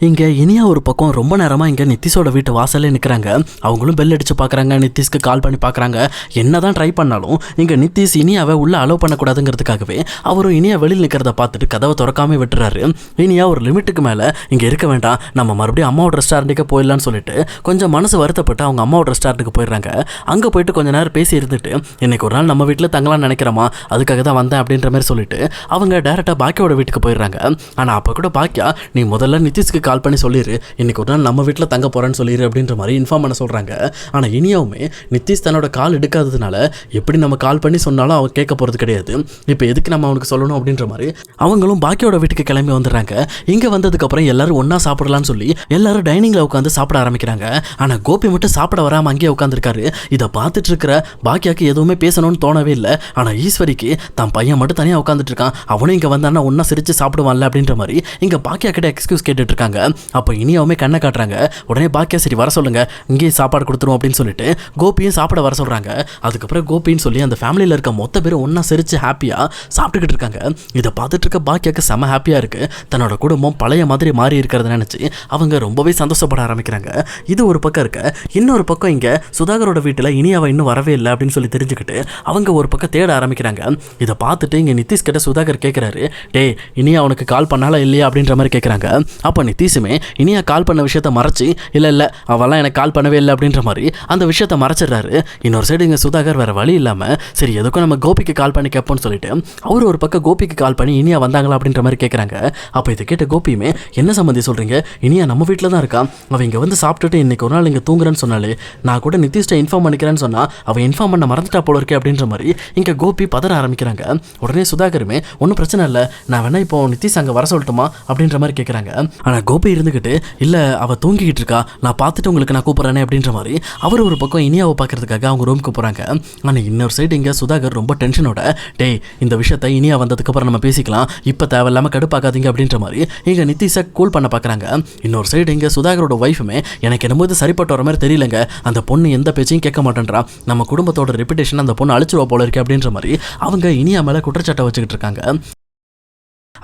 இங்கே இனியா ஒரு பக்கம் ரொம்ப நேரமாக இங்கே நிதிஷோட வீட்டு வாசல்லே நிற்கிறாங்க. அவங்களும் பெல் அடித்து பார்க்குறாங்க, நிதிஷ்க்கு கால் பண்ணி பார்க்குறாங்க. என்ன தான் ட்ரை பண்ணாலும் இங்கே நிதிஷ் இனியாவை உள்ளே அலோவ் பண்ணக்கூடாதுங்கிறதுக்காகவே அவரும் இனியா வெளியில் நிற்கிறத பார்த்துட்டு கதவை திறக்காம விட்டுறாரு. இனியா ஒரு லிமிட்டுக்கு மேலே இங்கே இருக்க வேண்டாம், நம்ம மறுபடியும் அம்மாவோட ரெஸ்டாரண்ட்டுக்கு போயிடலான்னு சொல்லிட்டு கொஞ்சம் மனசு வருத்தப்பட்டு அவங்க அம்மாவோட ரெஸ்டாரண்ட்டுக்கு போயிடுறாங்க. அங்கே போயிட்டு கொஞ்ச நேரம் பேசி இருந்துட்டு இன்னைக்கு ஒரு நாள் நம்ம வீட்டில் தங்கலாம்னு நினைக்கிறோமா, அதுக்காக தான் வந்தேன் அப்படின்ற மாதிரி சொல்லிட்டு அவங்க டேரெக்டாக பாக்கியோட வீட்டுக்கு போயிடுறாங்க. ஆனால் அப்போ கூட பாக்கியா, நீ முதல்ல நிதிஷ்க்கு கால் பண்ணி சொல்லிடு, இன்னைக்கு ஒரு நாள் நம்ம வீட்டில் தங்க போகிறேன்னு சொல்லிடு அப்படின்ற மாதிரி இன்ஃபார்ம் பண்ண சொல்கிறாங்க. ஆனால் இனியாவுமே நிதிஷ் தன்னோட கால் எடுக்காததுனால எப்படி நம்ம கால் பண்ணி சொன்னாலும் அவன் கேட்க போகிறது கிடையாது. இப்போ எதுக்கு நம்ம அவனுக்கு சொல்லணும் அப்படின்ற மாதிரி அவங்களும் பாக்கியோட வீட்டுக்கு கிளம்பி வந்துடுறாங்க. இங்கே வந்ததுக்கப்புறம் எல்லாரும் ஒன்றா சாப்பிடலான்னு சொல்லி எல்லாரும் டைனிங்கில் உட்காந்து சாப்பிட ஆரம்பிக்கிறாங்க. ஆனால் கோபி மட்டும் சாப்பிட வராமல் அங்கேயே உட்காந்துருக்காரு. இதை பார்த்துட்டு இருக்கிற பாக்கியாக்கு எதுவுமே பேசணும்னு தோணவே இல்லை. ஆனால் ஈஸ்வரிக்கு தான் பையன் மட்டும் தனியாக உட்காந்துட்டு இருக்கான், அவனும் இங்கே வந்தான்னா ஒன்றா சிரித்து சாப்பிடுவான்ல அப்படின்ற மாதிரி இங்கே பாக்கியா கிட்ட எக்ஸ்கியூஸ் கேட்டுட்டு இருக்காங்க. அப்போ இனியாவுமே கண்ணை காட்டுறாங்க. உடனே பாக்கியா சரி வர சொல்லுங்க, இங்கேயே சாப்பாடு கொடுத்துருவோம் அப்படின்னு சொல்லிட்டு கோபியும் சாப்பிட வர சொல்கிறாங்க. அதுக்கப்புறம் கோபின்னு சொல்லி அந்த ஃபேமிலியில் இருக்க மொத்த பேரும் ஒன்றா சிரித்து ஹாப்பியாக சாப்பிட்டுக்கிட்டு இருக்காங்க. இதை பார்த்துட்டு இருக்க பாக்கியாக்கு செம ஹாப்பியாக இருக்குது. தன்னோட குடும்பம் பழைய மாதிரி மாறி இருக்கிறத நினச்சி அவங்க ரொம்பவே சந்தோஷப்பட ஆரம்பிக்கிறாங்க. இது ஒரு பக்கம் இருக்க, இன்னொரு பக்கம் இங்கே சுதாகரோட வீட்டில் இனியாவை இன்னும் வரவே இல்லை அப்படின்னு சொல்லி தெரிஞ்சுக்கிட்டு அவங்க ஒரு பக்கம் தேட ஆரம்பிக்கிறாங்க. இதை பார்த்துட்டு இங்கே நிதிஷ் கிட்ட சுதாகர் கேட்குறாரு, டே இனியா அவனுக்கு கால் பண்ணாலா இல்லையா அப்படின்ற மாதிரி கேட்குறாங்க. அப்போ நிதிஷுமே இனியா கால் பண்ண விஷயத்த மறைச்சி இல்லை அவெல்லாம் எனக்கு கால் பண்ணவே இல்லை அப்படின்ற மாதிரி அந்த விஷயத்த மறைச்சிடுறாரு. இன்னொரு சைடு இங்கே சுதாகர் வேறு வழி இல்லாமல் சரி எதுக்கும் நம்ம கோபிக்கு கால் பண்ணி கேட்போம்னு சொல்லிட்டு அவர் ஒரு பக்கம் கோபிக்கு கால் பண்ணி இனியா வந்தாங்களா அப்படின்ற மாதிரி கேட்குறாங்க. அப்போ இதை கேட்ட கோபியுமே என்ன சம்மந்தி சொல்கிறீங்க, இனியா நம்ம வீட்டில் தான் இருக்கா, அவள் இங்கே வந்து சாப்பிட்டுட்டு இன்னைக்கு ஒரு நாள் இங்கே தூங்குறேன்னு சொன்னாலே, நான் கூட நிதிஷ்ட இன்ஃபார்ம் பண்ணிக்கிறேன்னு சொன்னால் அவள் இன்ஃபார்ம் பண்ண மறந்துட்டா போல இருக்கே அப்படின்ற மாதிரி இங்கே கோபி பதற ஆரம்பிக்கிறாங்க. உடனே சுதாகருமே ஒன்றும் பிரச்சனை இல்லை, நான் வேணா இப்போ நிதிஷ் அங்கே வர சொல்லட்டுமா அப்படின்ற மாதிரி கேட்குறாங்க. ஆனால் கோபி இருந்துக்கிட்டு இல்லை அவள் தூங்கிக்கிட்டு இருக்கா, நான் பார்த்துட்டு உங்களுக்கு நான் கூப்பிட்றேனே அப்படின்ற மாதிரி அவர் ஒரு பக்கம் இனியாவை பார்க்கறதுக்காக அவங்க ரூமுக்கு போகிறாங்க. ஆனால் இன்னொரு சைடு இங்கே சுதாகர் ரொம்ப டென்ஷனோட, டேய் இந்த விஷயத்தை இனியா வந்ததுக்கப்புறம் நம்ம பேசிக்கலாம், இப்போ தேவையில்லாமல் கடுப்பாக்காதீங்க அப்படின்ற மாதிரி இங்கே நிதிஷை கூல் பண்ண பார்க்குறாங்க. இன்னொரு சைடு இங்கே சுதாகரோட ஒய்ஃபுமே எனக்கு என்னமோ இது சரிப்பட்டு வர மாதிரி தெரியலங்க, அந்த பொண்ணு எந்த பேச்சையும் கேட்க மாட்டேன்றா, நம்ம குடும்பத்தோட ரெப்புடேஷன் அந்த பொண்ணு அழிச்சிருவா போல இருக்கு அப்படின்ற மாதிரி அவங்க இனியா மேலே குற்றச்சாட்டை வச்சுக்கிட்டு இருக்காங்க.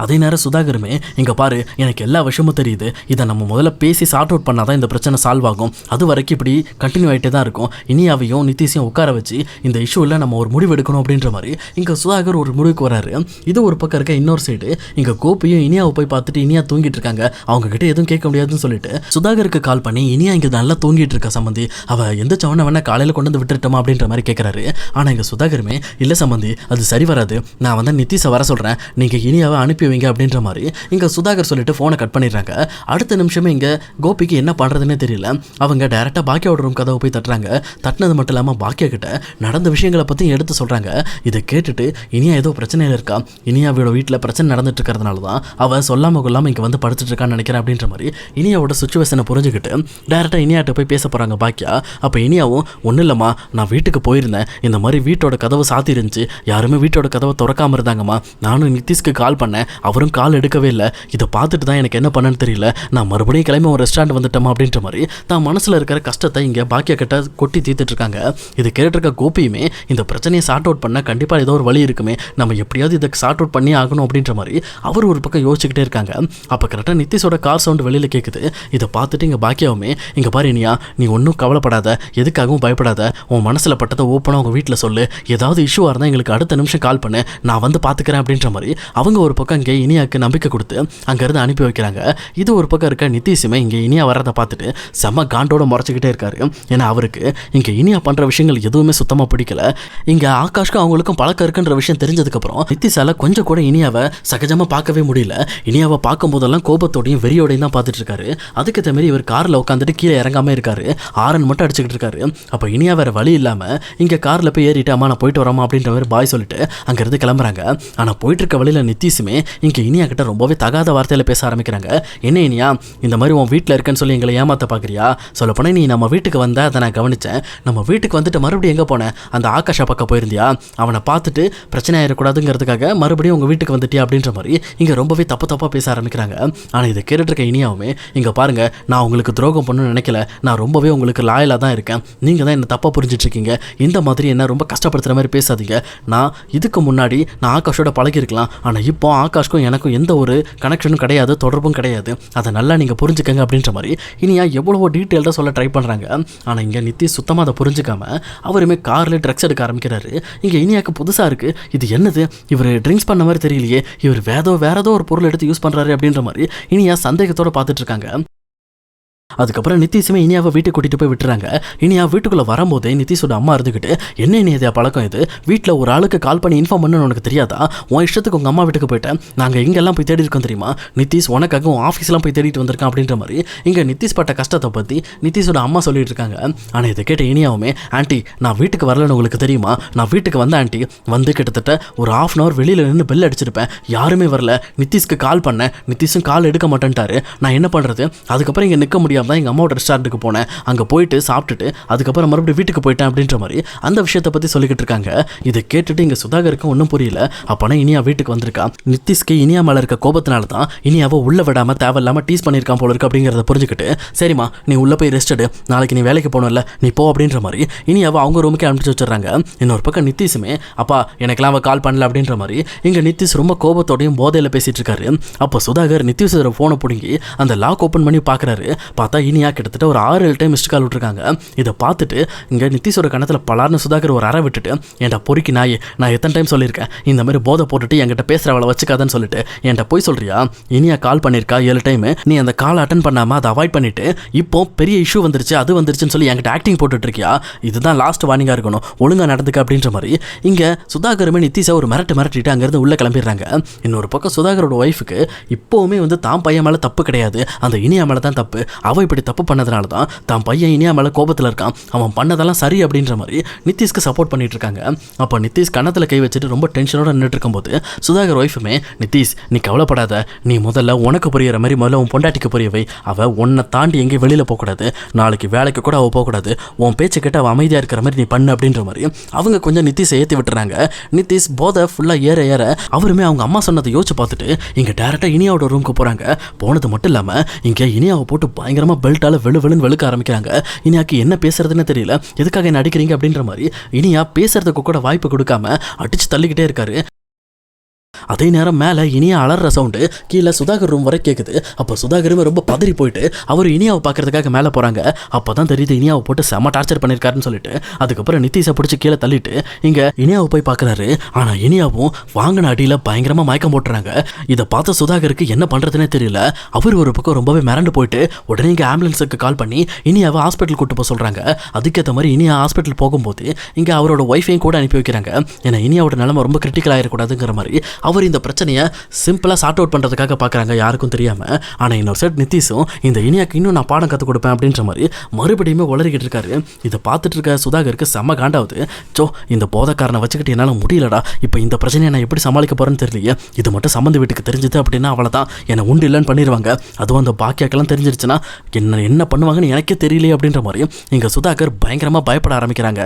அதே நேரம் சுதாகருமே இங்கே பாரு எனக்கு எல்லா விஷயமும் தெரியுது, இதை நம்ம முதல்ல பேசி சார்ட் அவுட் பண்ணால் தான் இந்த பிரச்சனை சால்வ் ஆகும், அது வரைக்கும் இப்படி கண்டினியூ ஆகிட்டே தான் இருக்கும், இனியாவையும் நிதிஷையும் உட்கார வச்சு இந்த இஷ்யூவில் நம்ம ஒரு முடிவு எடுக்கணும் அப்படின்ற மாதிரி இங்கே சுதாகர் ஒரு முடிவுக்கு வராரு. இது ஒரு பக்கம் இருக்க, இன்னொரு சைடு இங்கே கோபியும் இனியாவை போய் பார்த்துட்டு இனியா தூங்கிட்டு இருக்காங்க, அவங்க கிட்ட எதுவும் கேட்க முடியாதுன்னு சொல்லிட்டு சுதாகருக்கு கால் பண்ணி இனியா இங்கே நல்லா தூங்கிட்டு இருக்கா சம்பந்தி, அவள் எந்த சவனை வேணா காலையில் கொண்டு வந்து விட்டுட்டோமா அப்படின்ற மாதிரி கேட்குறாரு. ஆனால் இங்கே சுதாகருமே இல்லை சம்பந்தி அது சரி வராது, நான் வந்து நிதிஷை வர சொல்கிறேன், நீங்கள் இனியாவை அனுப்பி வைங்க அப்படின்ற மாதிரி இங்கே சுதாகர் சொல்லிட்டு ஃபோனை கட் பண்ணிடுறாங்க. அடுத்த நிமிஷமே இங்கே கோபிக்கு என்ன பண்ணுறதுன்னே தெரியல. அவங்க டேரெக்டாக பாக்கியோட ரூம் கதவை போய் தட்டுறாங்க. தட்டினது மட்டும் இல்லாமல் பாக்கியா கிட்ட நடந்த விஷயங்களை பற்றி எடுத்து சொல்கிறாங்க. இதை கேட்டுட்டு இனியா ஏதோ பிரச்சனையில் இருக்கா, இனியாவோட வீட்டில் பிரச்சனை நடந்துட்டு இருக்கிறதுனால தான் அவள் சொல்லாமல் கொள்ளாமல் இங்கே வந்து படுத்துட்டு இருக்கான்னு நினைக்கிறேன் அப்படின்ற மாதிரி இனியாவோட சுச்சுவேஷனை புரிஞ்சுக்கிட்டு டேரெக்டாக இனியாட்ட போய் பேச போகிறாங்க பாக்கியா. அப்போ இனியாவும் ஒன்றும் இல்லைம்மா, நான் வீட்டுக்கு போயிருந்தேன், இந்த மாதிரி வீட்டோட கதவு சாத்தி இருந்துச்சு, யாருமே வீட்டோட கதவை திறக்காமல் இருந்தாங்கம்மா, நானும் நிதிஷ்க்கு கால் பண்ணேன், அவரும் கால் எடுக்கவே இல்லை, இதை பார்த்துட்டு தான் எனக்கு என்ன பண்ணன்னு தெரியல, நான் மறுபடியும் கிளம்பி ஒரு ரெஸ்டாரண்ட் வந்துட்டோமா அப்படின்ற மாதிரி தான் மனசில் இருக்கிற கஷ்டத்தை இங்கே பாக்கியா கிட்ட கொட்டி தீர்த்துட்டு இருக்காங்க. இது கேட்டுருக்க கோபியுமே இந்த பிரச்சனையை சார்ட் அவுட் பண்ண கண்டிப்பாக ஏதோ ஒரு வழி இருக்குமே, நம்ம எப்படியாவது இதை சார்ட் அவுட் பண்ணி ஆகணும் அப்படின்ற மாதிரி அவர் ஒரு பக்கம் யோசிச்சுக்கிட்டே இருக்காங்க. அப்போ கரெக்டாக நிதிஷோட கார் சவுண்டு வெளியில் கேட்குது. இதை பார்த்துட்டு இங்கே பாக்கியாவுமே இங்கே பாரு இனியா, நீ ஒன்றும் கவலைப்படாத, எதுக்காகவும் பயப்படாத, உன் மனசில் பட்டதை ஓப்பனாக உங்கள் வீட்டில் சொல்லு, ஏதாவது இஷ்யூவாக இருந்தால் எங்களுக்கு அடுத்த நிமிஷம் கால் பண்ணு, நான் வந்து பார்த்துக்கிறேன் அப்படின்ற மாதிரி அவங்க ஒரு பக்கம் இங்கே இனியாவுக்கு நம்பிக்கை கொடுத்து அங்கேருந்து அனுப்பி வைக்கிறாங்க. இது ஒரு பக்கம் இருக்க நிதிஷுமே இங்கே இனியா வர்றதை பார்த்துட்டு செம்ம காண்டோட முறைச்சிக்கிட்டே இருக்காரு. ஏன்னா அவருக்கு இங்கே இனியா பண்ணுற விஷயங்கள் எதுவுமே சுத்தமாக பிடிக்கல. இங்கே ஆகாஷ்க்கு அவங்களுக்கும் பழக்கம் இருக்குன்ற விஷயம் தெரிஞ்சதுக்கப்புறம் நிதிஷால கொஞ்சம் கூட இனியாவை சகஜமாக பார்க்கவே முடியல. இனியாவை பார்க்கும் போதெல்லாம் கோபத்தோடையும் வெறியோடையும் தான் பார்த்துட்டு இருக்காரு. அதுக்கேற்ற மாதிரி இவர் காரில் உட்காந்துட்டு கீழே இறங்காமல் இருக்காரு, ஆரன் மட்டும் அடிச்சுக்கிட்டு இருக்காரு. அப்போ இனியா வேறு வழி இல்லாமல் இங்கே காரில் போய் ஏறிட்டு அம்மா நான் போயிட்டு வரோமா அப்படின்ற மாதிரி பாய் சொல்லிட்டு அங்கேருந்து கிளம்புறாங்க. ஆனால் போயிட்டு இருக்க வழியில் நிதிஷுமே இங்கே இனியா கிட்ட ரொம்பவே தகாத வார்த்தையில் பேச ஆரம்பிக்கிறாங்க. என்ன இனியா, இந்த மாதிரி உன் வீட்டில் இருக்கேன்னு சொல்லி எங்களை ஏமாற்ற பார்க்குறியா, சொல்லப்போனால் நீ நம்ம வீட்டுக்கு வந்தால் அதை நான் கவனித்தேன், நம்ம வீட்டுக்கு வந்துட்டு மறுபடியும் எங்கே போனேன், அந்த ஆகாஷா பக்கம் போயிருந்தியா, அவனை பார்த்துட்டு பிரச்சனை ஆகிடக்கூடாதுங்கிறதுக்காக மறுபடியும் உங்கள் வீட்டுக்கு வந்துட்டியா அப்படின்ற மாதிரி இங்கே ரொம்பவே தப்பாக பேச ஆரம்பிக்கிறாங்க. ஆனால் இதை கேட்டுருக்க இனியாவுமே இங்கே பாருங்கள், நான் உங்களுக்கு துரோகம் பண்ணணும்னு நினைக்கல, நான் ரொம்பவே உங்களுக்கு லாயலாக தான் இருக்கேன், நீங்கள் தான் என்ன தப்பாக புரிஞ்சிட்ருக்கீங்க, இந்த மாதிரி என்ன ரொம்ப கஷ்டப்படுத்துகிற மாதிரி பேசாதீங்க, நான் இதுக்கு முன்னாடி நான் ஆகாஷோட பழகிருக்கலாம், ஆனால் இப்போ ஆகாஷ் ஆகாஷ்க்கும் எனக்கும் எந்த ஒரு கனெக்ஷனும் கிடையாது, தொடர்பும் கிடையாது, அதை நல்லா நீங்கள் புரிஞ்சுக்கங்க அப்படின்ற மாதிரி இனியா எவ்வளவோ டீட்டெயில்டாக சொல்ல ட்ரை பண்ணுறாங்க. ஆனால் இங்கே நித்திஷ் சுத்தமாக அதை புரிஞ்சுக்காம அவருமே காரில் ட்ரக்ஸ் எடுக்க ஆரம்பிக்கிறாரு. இங்கே இனியாவுக்கு புதுசாக இருக்குது, இது என்னது, இவர் ட்ரிங்க்ஸ் பண்ண மாதிரி தெரியலையே, இவர் வேற ஏதோ ஒரு பொருள் எடுத்து யூஸ் பண்ணுறாரு அப்படின்ற மாதிரி இனியா சந்தேகத்தோடு பார்த்துட்டு இருக்காங்க. அதுக்கப்புறம் நித்திஷுமே இனியாவை வீட்டுக்கு கூட்டிகிட்டு போய் விட்டுறாங்க. இனியா வீட்டுக்குள்ளே வரும்போதே நித்திஷோட அம்மா இருந்துக்கிட்டு, என்ன இனியா பழக்கம் இது, வீட்டில் ஒரு ஆளுக்கு கால் பண்ணி இன்ஃபார்ம் பண்ணணும்னு உனக்கு தெரியாதா, உன் இஷ்டத்துக்கு உங்கள் அம்மா வீட்டுக்கு போயிட்டேன், நாங்கள் எங்கெல்லாம் போய் தேடி இருக்கோம் தெரியுமா, நித்திஷ் உனக்காக உன் ஆஃபீஸ்லாம் போய் தேடிட்டு வந்திருக்கான் அப்படின்ற மாதிரி இங்கே நித்திஷ் பட்ட கஷ்டத்தை பற்றி நித்திஷோட அம்மா சொல்லிட்டு இருக்காங்க. ஆனால் இதை கேட்ட இனியாவுமே, ஆண்டி நான் வீட்டுக்கு வரலன்னு உங்களுக்கு தெரியுமா, நான் வீட்டுக்கு வந்த ஆண்டி வந்து கிட்டத்தட்ட ஒரு 1/2 hour வெளியில் நின்று பெல் அடிச்சிருப்பேன், யாருமே வரல, நித்திஷ்க்கு கால் பண்ணேன், நித்திஷும் கால் எடுக்க மாட்டேன்ட்டாரு, நான் என்ன பண்ணுறது, அதுக்கப்புறம் இங்கே நிற்க முடியாமல் தான் எங்கள் அம்மாவோட ரெஸ்டாரண்ட்டுக்கு போனேன், அங்கே போயிட்டு சாப்பிட்டுட்டு அதுக்கப்புறம் மறுபடியும் வீட்டுக்கு போயிட்டேன் அப்படின்ற மாதிரி அந்த விஷயத்தை பற்றி சொல்லிக்கிட்டு இருக்காங்க. இதை கேட்டுட்டு இங்கே சுதாகருக்கு ஒன்றும் புரியல. அப்போனா இனியா வீட்டுக்கு வந்திருக்கா, நித்திஷ்க்கு இனியா மேலே இருக்க கோபத்தினால தான் இனியாவை உள்ளே விடாமல் தேவையில்லாமல் டீஸ் பண்ணியிருக்கான் போல இருக்கு அப்படிங்கிறத புரிஞ்சுக்கிட்டு, சரிம்மா நீ உள்ளே போய் ரெஸ்ட் எடு, நாளைக்கு நீ வேலைக்கு போகணும்ல, நீ போ அப்படின்ற மாதிரி இனியாவை அவங்க ரூமுக்கே அனுப்பிச்சு வச்சிடறாங்க. இன்னொரு பக்கம் நித்திஷுமே, அப்பா எனக்கெல்லாம் அவள் கால் பண்ணல அப்படின்ற மாதிரி இங்கே நித்திஷ் ரொம்ப கோபத்தோடையும் போதையில் பேசிகிட்டு இருக்காரு. அப்போ சுதாகர் நித்திஷோட ஃபோனை பிடுங்கி அந்த லாக் ஓப்பன் பண்ணி பார்க்குறாரு. பார்த்தா இனியா கிட்டத்தட்ட ஒரு 6-7 டைம் மிஸ்ட் கால் விட்டுருக்காங்க. இதை பார்த்துட்டு இங்கே நித்திஷோட கணத்தில் பலார்னு சுதாகர் ஒரு அறை விட்டுட்டு, என்கிட்ட பொறுக்கி நாயே, நான் எத்தனை டைம் சொல்லியிருக்கேன் இந்த மாதிரி போதை போட்டுட்டு என்கிட்ட பேசுகிறவளை வச்சுக்காதான்னு சொல்லிட்டு என்கிட்ட போய் சொல்கிறியா, இனியா கால் பண்ணியிருக்கா 7 டைம், நீ அந்த கால் அட்டன் பண்ணாமல் அதை அவாய்ட் பண்ணிவிட்டு இப்போ பெரிய இஷ்யூ வந்துருச்சு அது வந்துருச்சுன்னு சொல்லி என்கிட்ட ஆக்டிங் போட்டுட்ருக்கியா, இதுதான் லாஸ்ட் வார்னிங்காக இருக்கணும், ஒழுங்காக நடந்துக்க அப்படின்ற மாதிரி இங்கே சுதாகருமே நித்திஷை ஒரு மிரட்டிட்டு அங்கேருந்து உள்ளே கிளம்பிடுறாங்க. இன்னொரு பக்கம் சுதாகரோட ஒய்ஃபுக்கு இப்போவுமே தான் பையன் மேலே தப்பு கிடையாது, அந்த இனியா மேலே தான் தப்பு, அவள் இப்படி தப்பு பண்ணதுனால தான் தான் பையன் இனியா மேலே கோபத்தில் இருக்கான், அவன் பண்ணதெல்லாம் சரி அப்படின்ற மாதிரி நித்திஷ்க்கு சப்போர்ட் பண்ணிட்டு இருக்காங்க. அப்போ நித்திஷ் கன்னத்தில் கை வச்சுட்டு ரொம்ப டென்ஷனோட நின்றுட்டு இருக்கும்போது சுதாகர் ஒய்ஃபுமே, நித்திஷ் நீ கவலைப்படாத, நீ முதல்ல உனக்கு புரியிற மாதிரி முதல்ல உன் பொண்டாட்டிக்கு புரியவை, அவள் உன்னை தாண்டி எங்கேயும் வெளியில் போகக்கூடாது, நாளைக்கு வேலைக்கு கூட அவள் போகக்கூடாது, உன் பேச்சு கேட்டு அவள் அமைதியாக இருக்கிற மாதிரி நீ பண்ணு அப்படின்ற மாதிரி அவங்க கொஞ்சம் நித்திஷை ஏற்றி விட்டுறாங்க. நித்திஷ் போதை ஃபுல்லாக ஏற அவருமே அவங்க அம்மா சொன்னதை யோசிச்சு பார்த்துட்டு இங்கே டேரெக்டாக இனியாவோட ரூமுக்கு போகிறாங்க. போனது மட்டும் இல்லாமல் இங்கே இனியாவை போட்டு பயங்கரமாக பெல்ட்டால் வெளுன்னு வெளுக்க ஆரம்பிக்கிறாங்க. இனியாக்கு என்ன பேசுறதுன்னு தெரியல, எதுக்காக என்ன அடிக்கிறீங்க அப்படின்ற மாதிரி இனியா பேசுறதுக்கு கூட வாய்ப்பு கொடுக்காம அடிச்சு தள்ளிக்கிட்டே இருக்காரு. அதே நேரம் மேலே இனியா அலற சவுண்டு கீழே சுதாகர் ரூம் வரை கேட்குது. அப்போ சுதாகருமே ரொம்ப பதறி போயிட்டு அவர் இனியாவை பார்க்கறதுக்காக மேலே போகிறாங்க. அப்போ தான் தெரியுது இனியாவை போட்டு செம்ம டார்ச்சர் பண்ணியிருக்காருன்னு சொல்லிட்டு அதுக்கப்புறம் நித்திஷை பிடிச்சி கீழே தள்ளிட்டு இங்கே இனியாவை போய் பார்க்குறாரு. ஆனால் இனியாவும் வாங்கின அடியில் பயங்கரமாக மயக்கம் போட்டுறாங்க. இதை பார்த்த சுதாகருக்கு என்ன பண்ணுறதுனே தெரியல. அவர் ஒரு பக்கம் ரொம்பவே மிரண்டு போயிட்டு உடனே இங்கே ஆம்புலன்ஸுக்கு கால் பண்ணி இனியாவை ஹாஸ்பிட்டல் கூட்டு போக சொல்கிறாங்க. அதுக்கேற்ற மாதிரி இனியா ஹாஸ்பிட்டல் போகும்போது இங்கே அவரோட ஒய்ஃபையும் கூட அனுப்பி வைக்கிறாங்க. ஏன்னா இனியாவோட நிலைமை ரொம்ப கிரிட்டிக்கல் ஆகிடக்கூடாதுங்கிற மாதிரி அவர் இந்த பிரச்சனையை சிம்பிளாக சார்ட் அவுட் பண்ணுறதுக்காக பார்க்குறாங்க, யாருக்கும் தெரியாமல். ஆனால் இன்னொரு சைட் நித்திஷும் இந்த இனியாக்கு இன்னும் நான் பாடம் கற்றுக் கொடுப்பேன் அப்படின்ற மாதிரி மறுபடியுமே உளறிக்கிட்டு இருக்காரு. இதை பார்த்துட்டு இருக்க சுதாகருக்கு செம்ம காண்டாவது. இந்த போதைக்காரனை வச்சுக்கிட்டு என்னால் முடியலடா, இப்போ இந்த பிரச்சனையை நான் எப்படி சமாளிக்க போகிறேன்னு தெரியலையே, இது மட்டும் சம்மந்த வீட்டுக்கு தெரிஞ்சது அப்படின்னா அவ்வளோதான், என்னை உண்டு இல்லைன்னு பண்ணிடுவாங்க, அதுவும் அந்த பாக்கியாக்கெல்லாம் தெரிஞ்சிருச்சுன்னா என்ன பண்ணுவாங்கன்னு எனக்கே தெரியலையே அப்படின்ற மாதிரி இங்கே சுதாகர் பயங்கரமாக பயப்பட ஆரம்பிக்கிறாங்க.